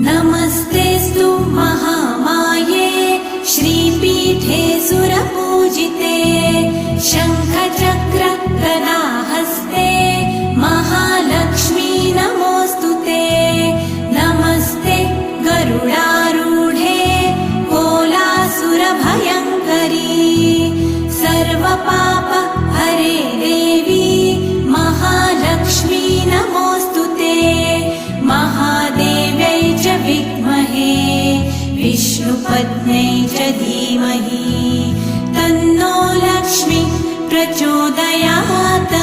नमस्तेऽस्तु महामाये श्रीपीठे सुरपूजिते शङ्खचक्र गदाहस्ते महालक्ष्मी नमोऽस्तुते। नमस्ते गरुडारूढे कोलासुरभयङ्करी सर्वपाप हरे देवी महालक्ष्मी नमोऽस्तुते। महादेव्यै च विद्महे विष्णुपत्न्यै च धीमहि तन्नो लक्ष्मी प्रचोदयात्।